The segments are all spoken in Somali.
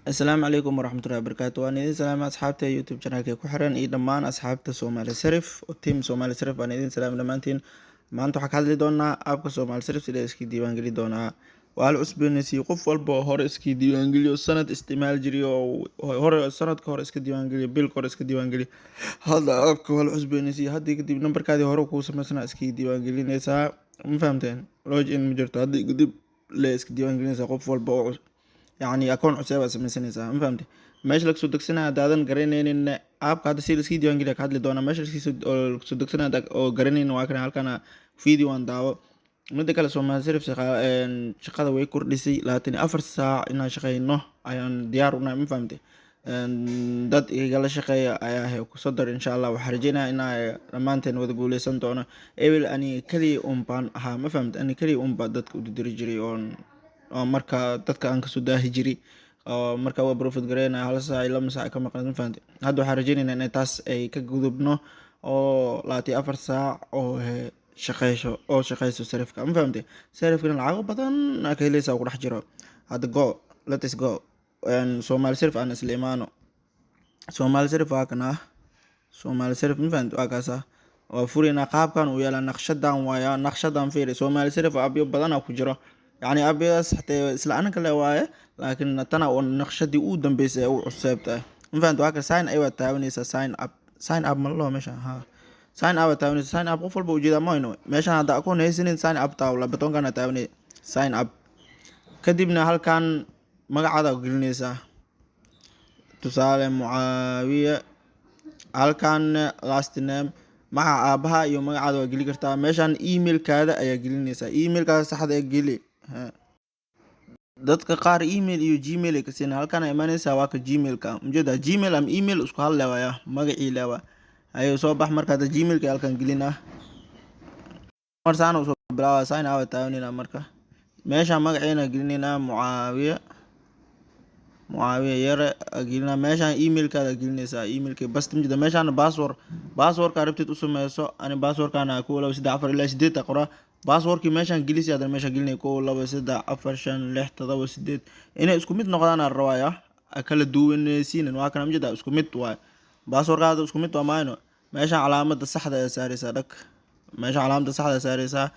Asalaamu calaykum waraxmatullaahi wabarakaatu. Waan idin salaamay asxaabta YouTube channelka ku xiran iyo dhammaan asxaabta Somali Sarif oo team Somali Sarif waan idin salaamay dhammaantiin. Maanta waxaan ka hadli doonaa aabka Somali Sarif sida iska diiwaangeli doonaa. Waa la cusboonaysiiyey qof walba oo hore iska diiwaangeliyo sanad isticmaal jiray oo hore sanadka hore iska diiwaangeliyo bilka hore iska diiwaangeliyo. Hadda aabka waa la cusboonaysiiyey haddii kadib nambarkaadii hore kuu samaysana iska diiwaangelinaysaa. Ma fahamteen? Login ma jirto haddii kadib la iska diiwaangelinaysaa qof walba oo يعني أكون عسيبة سميسانيسا ما فهمتي ماشي لك سودكسنا دادن قرينين إن أب هذا سيل سكيد يوان جلك هاد لدونا ماشي لك سودكسنا داك أو قرينين واكنا هالكنا فيديو عن داو مدة كلا سوما سيرف شقة وي كردسي لاتني أفر ساعة إنها شقة نو أيان ديارنا ما فهمتي dad igala shaqeeya ayaa hay ku soo dar insha Allah waxaan rajeynayaa inay dhamaanteen wada guuleysan doono ebil ani kaliya baan ahaa ma fahamtay ani kaliya baan dadka u diri jiray oo marka dadka aan kasoo daahi jiray oo marka waa profit gareynaa hal saac ilaa lama saac ka maqan ma fahamtay hadda waxaan rajeynaynaa in taas ay ka gudubno oo 24 saac oo shaqeyso sarifka ma fahamtay sarifkana lacag badan ka helaysaa ku dhex jiro hadda let's go Somali Sarif aan isla imaano Somali Sarif waa kana Somali Sarif ma fahamtay waa kaasa waa furina qaabkan uu yeelaa naqshadan waaya naqshadan fiiri Somali Sarif abyo badan ku jiro يعني أبيض حتى إسلا أنا كله واعي لكن تنا ونقشدي أودن بس أو عصبته ما فهمت واقع ساين أيوة تاوني ساين أب من الله مش ها ساين أب تاوني ساين أب قفل بوجود ما إنه مش هذا أكون هيسين ساين أب تاولا بتون كان تاوني ساين أب كدبنا هل كان مقعدة وقلنيسا تسالم معاوية هل كان لاست نيم مع أبها يوم مقعدة وقلي كرتا مشان إيميل كذا أي قلنيسا إيميل كذا صح ده قلي dadka qaar email iyo gmail ay ka siin halkan ay imanaysaa waa ka gmailka mujada gmail am email isku hal leewaya magacii leewa ayuu soo bax marka gmailka halkan gelina marsaana soo bilaawa sign out tawnina marka meesha magaceena gelinina muawiya yare gelina meesha emailka gelinaysa emailka bas mujada meesha password ka rabtid u sameeyso ani password kana ku walaw 3 ilaa 8 qora باسوركي ماشان جلسي هذا ماشان جلني كول لبا سدا أفرشان لح تضو سديد إنه اسكو ميت نقدان الرواية أكل دوين سين واكنا مجدا اسكو ميت واي باسورك هذا اسكو ميت وماينو ماشان علامة الصحة سارسة لك ماشان علامة الصحة سارسة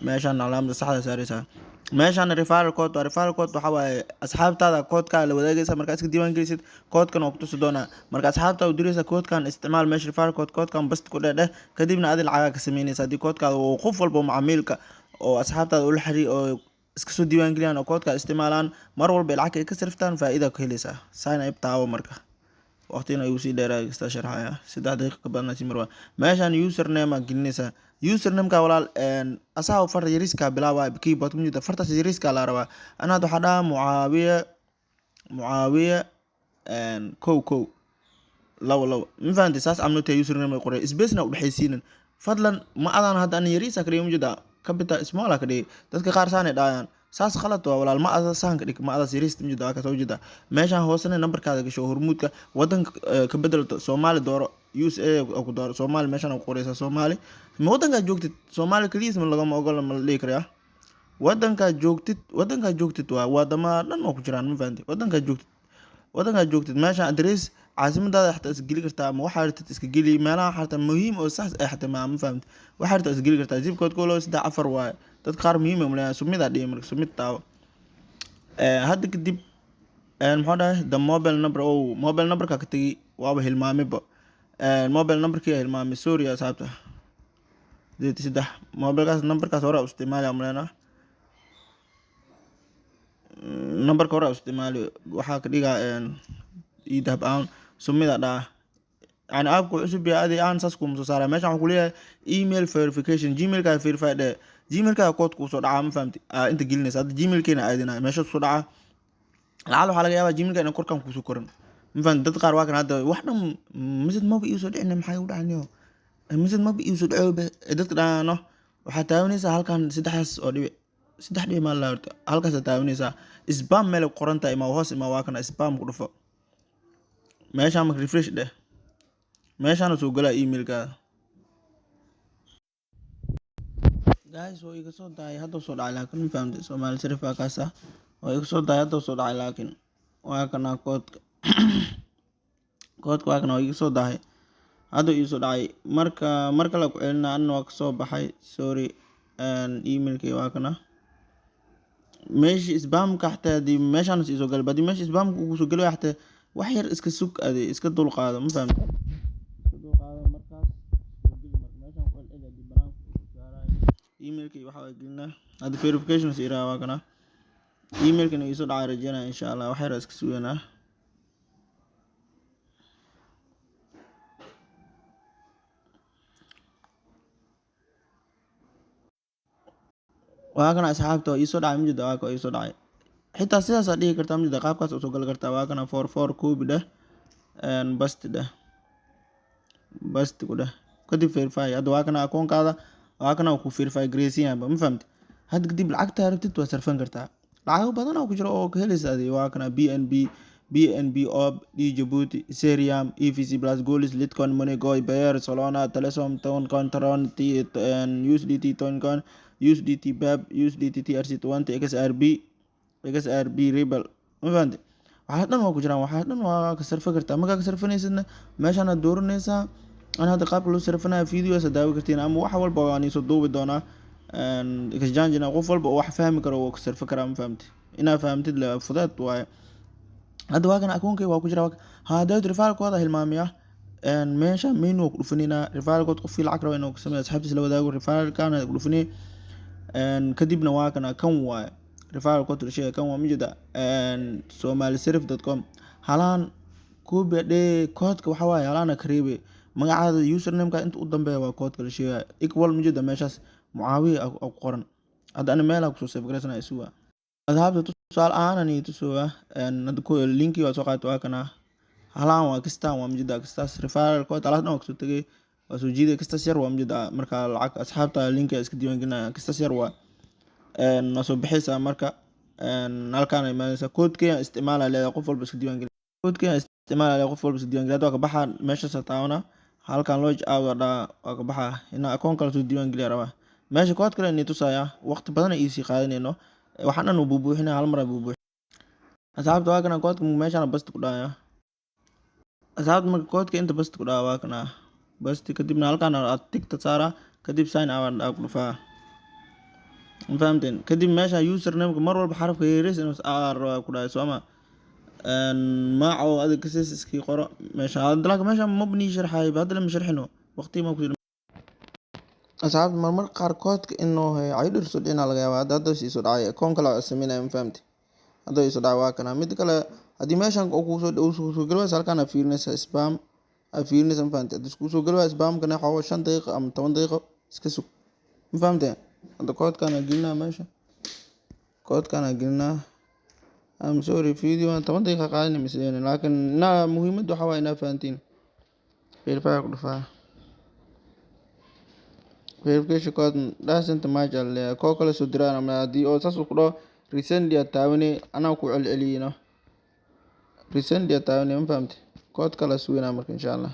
ماشان علامة الصحة سارسة ماشان ريفار كود وحوا أصحاب تادا كود كان لو داقيسا مركز ديوان جلسيد كود كان وقتو سدونا مركز أصحاب تادا ودريسا كود كان استعمال ماش ريفار كود كان بس كود ده كدبنا هذه العاقة كسمينيسا دي كود كان وقف والبو معاملك oo asxaabtaada ula xiriir oo iska soo diiwaan geliyaan oo koodka isticmaalaan mar walba lacag ay ka sariftaan faa'iido ka helaysaa sign up taawo marka waqtina ayuu sii dheeraa iska sharxaya 3 daqiiqo ka badan si marwa meeshan username aan gelinaysa username ka walaal asaha far yariska bilaaba keyboard mujida farta yariska la rabaa ana waxa dhaa muawiya kow law ma fahanti saas amnota username qoray space na u dhaxaysiinin fadlan ma adan hadda an yarisa kaliya mujida capital small akadi dadka qaar saanay dhaayaan saas khalad waa walaal ma ada saan ka dhig ma ada sirist mujida ka soo jida meeshan hoosena numberkaada gasho hormuudka wadanka ka bedelto Soomaali dooro USA ku dooro Soomaali meeshan ku qoraysa Soomaali ma wadanka joogtid Soomaali kaliya ma laga ogola ma leey kariya wadanka joogtid waa wadama dhan oo ku jiraan ma fahanti wadanka joogtid meeshan address caasimadaada xataa isgeli kartaa ama waxaa rabtid iska geli meelaha xataa muhiim oo sax ah xataa ma fahamtid waxaa rabtid isgeli kartaa zip code koolo 3 waaye dad qaar muhiim ah mulaa sumida dhig marka sumid taawo hadda kadib maxaa dhahay the mobile number ka tagi waaba hilmaamay mobile number ka hilmaamay sorry asxaabta deed 3 numberkaas hore u isticmaali amleena numberka hore u isticmaali waxaa ka dhigaa idahab aan sumida dhaa يعني أبغى عصب يا أدي أنا ساسكم مسارة ماشي عم كليه إيميل فيريفيكيشن جيميل كا فيريفايد جيميل كا كود كوسود عام فهمتي أنت جيلني صاد جيميل كنا أيدنا ماشي صدعة لعله حلقة يا جيميل كنا كور كم كوسو كورن فهمت تذكر واحد هذا واحدة مثل ما بيوصل إحنا محيود عنيه مثل ما بيوصل عوبة تذكر أنا وحتى ونيسا هل كان سدحس أو سدح دي مال لارد هل كان ستاونيسا إسبام ملك قرنتا إما وهاس إما واكنا إسبام كرفا ماشي عم ريفريش ده meeshaan soo galaa emailka guys oo iga soo daay hadda soo dhacay laakiin ma fahamtay Somali Sarif kaas ah oo iga soo daay hadda soo dhacay laakiin waa kana koodka waa kana waa iga soo dahay hadda ii soo dhacay mar kale ku celina anna waa kasoo baxay sorry emailkii waa kana meeshii spamka xataa haddii meeshaan is soo galay haddii meesha spamka uu soo galay xataa wax yar iska sug ade iska dulqaado ma fahamtay iska dulqaado markaas soo geli marka meeshaan ku celceli haddii banaanka uu saarayo emailkii waxa waa gelinaa hadda verification is iraa waa kana emailkana ii soo dhacay rajeynaya insha allah wax yar iska suganaa waa kana asxaabta ii soo dhacay mujida waa ka ii soo dhacay xitaa sidaas aad dhihi kartaa mujida qaabkaas u soo gali kartaa waa kana 44 copy dheh basti dheh basti ku dheh kadib verify hadda waa kana akoonkaada waa kana ku verify gareysiyan ma fahamtay hadda kadib lacagta rabtid waa sarfan kartaa lacago badan oo ku jira oo ka helaysa waa kana BNB Ob Djibouti Ethereum EVC Plus Golis Litecoin Monegoy Bayer Solana Telesom Toncoin Tron USDT Toncoin USDT BAB USDT TRC20 XRB Rebel ma fahamtay waxaa dhan waa ku jiraan waxaa dhan waa ka sarfa kartaa markaa ka sarfanaysidna meeshaanaad dooranaysaa ana hadda qaabka loo sarfanaya videoas daawi kartiin ama wax walba waan iisoo duubi doonaa exchange qof walba oo wax fahmi karo wuu ka sarfa karaa ma fahamtay inaa fahamtid la fudeed waaye hadda waa kana akoonkay waa ku jira hadda referalkooda hilmaamiya meesha menu ku dhufanina referalkood qofkii lacag rabo inuu ka sameeyo asxaabtiisa la wadaago referalkana ku dhufanay kadibna waa kana kan waaye referral code shey kan waa mijida somaliserif.com halaan koobi dhee koodka waxa waaye halaana kareebe magacaada username-ka inta u dambeeya waa koodka la sheegay equal mijida meeshaas mucaawiya ku qoran hadda ana meel ku soo save gareysana isuwa adhaabta tusaal ahaan ani tusuwa hadda ko linki waa soo qaato waa kana halaan waa kistaan waa mijida kistaas referral code alaasna waa soo tagay waa soo jiiday kistaas yar waa mijida marka lacag asxaabta linki iska diiwaan gelinaya kistaas yar waa nasoo bixaysa marka halkaan imaanaysa koodkeen isticmaala leedahay qof walba iska diiwaan geliya koodkeen isticmaala leedahay qof walba iska diiwaan geliya waa ka baxa meesha taawna halkaan lodge out waa ka baxa ina akoon kale soo diiwaan geliya rabaa meesha kood kale inay tusaya waqti badan ay sii qaadanayno waxaan dhan u buubuuxinaa hal mar ay buubuuxin asxaabta waa kana koodka meeshaan basti ku dhaya asxaabta marka koodka inta basti ku dhaya waa kana basti kadibna halkaan aad tigta saara kadib sign out ku dhufaa ma fahamteen kadib meesha username-ka mar walba xarafka yaris inuu r ku dhahay sooma maaco adig kasis iskii qoro meesha hadda meesha mabni sharxay hadda lama sharxino waqti ma ku jiro asxaabta marmar qaar koodka inuu ay dhirso dhina laga yaabaa hadda sii soo dhacay akoon kale oo sameynaya ma fahamtay hadda soo dhacay waa kana mid kale haddii meeshan ku soo galwaysa halkaan aad fiirinaysa spam aad fiirinaysa ma fahamtay haddii isku soo galwaysa spam-kana xawo 5 daqiiqo ama 10 daqiiqo iska sug ma fahamtay hadda koodkaan gelinaa meesha koodkaan gelinaa I'm sorry video 10 daqiiqo qaadan miseen laakiin muhiimadu waxa waa inaa fahantiin verify ku dhufaa verification code doesn't match koo kale soo diraan ama haddii oo saas ku dhaho resend ya taawani anaa ku celceliyino resend ya taawani ma fahamtay kood kale suuna marka insha Allah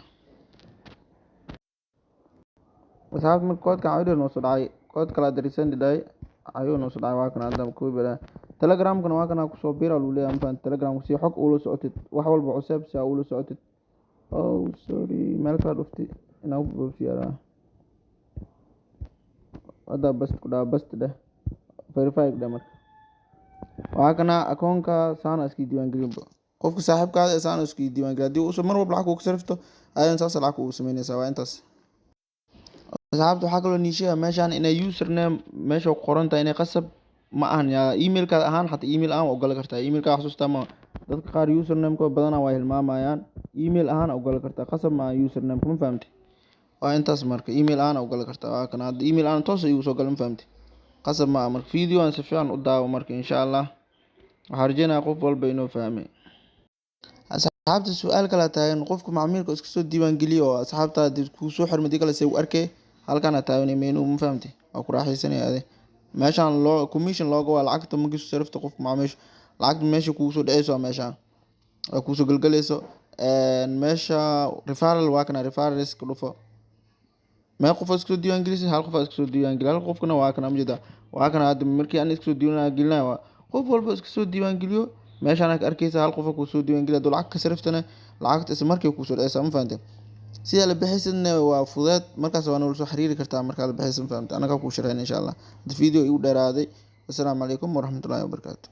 asxaabta marka koodkaan ayuu noo soo dhacay kood kale resend day ayuu noo soo dhacay waa kana hadda ku bira telegram-kana waa kana ku soo bira loo leeyahay ma fahamtay telegram-ku si xog ula socotid wax walba cusub si ula socotid oh sorry meel ka dhuftay inaa ku boobsiyaa hadda bas ku dhaa bas dheh verify dheh marka waa kana akoonka saana iska diiwaan gelin qofka saaxiibkaada saana iska diiwaan gelin hadii uu mar walba lacag ku sarfto ayaan saas lacag ugu sameynaysaa waa intaas asxaabta waxaa kaloo niishiya meeshaan inay username meesha qoran tahay inay qasab ma ahan yaa emailka ahaan xataa email aan ogola kartaa emailka xasuusta ma dadka qaar username-ka badanaa waa hilmaamayaan email ahaan ogola kartaa qasab ma username ma fahamtay waa intaas marka email aan ogola kartaa waa kana hadda email aan toos igu soo gal ma fahamtay qasab ma marka video aan si fiican u daawo marka insha Allah waxaan rajeynayaa qof walba inuu fahmay asxaabta su'aal kala taagan qofka macmiilka iska soo diiwaan geliyo oo asxaabta ku soo xirmadi kala say u arkay halkaan taagan menu ma fahamtay waa ku raaxaysanaya meeshaan loo commission looga waa lacagta magisu sarifta qof macaamiisha lacagta meesha kugu soo dhacayso meeshaan waa ku soo galgalayso meesha referral waa kana referral iska dhufo ما قف اسكو ديوان انجليزي هل قف اسكو ديوان انجليزي هل قفنا واكنا مجدا واكنا هاد مركي ان اسكو ديوان انجليزي قف والبا اسكو ديوان انجليزي meeshaan aad arkaysa hal qof kusoo diiwaangeliya hadduu lacag ka sariftana lacagta isla markii kusoo dhacaysa ma fahamtay sida la bixisana waa fudeed markaas waa nala soo xiriiri kartaa markaa la bixisa ma fahamtay anaga kuu sharaxayna insha allah hada video igu dheeraaday assalaamu calaykum waraxmatullaahi wabarakaatu.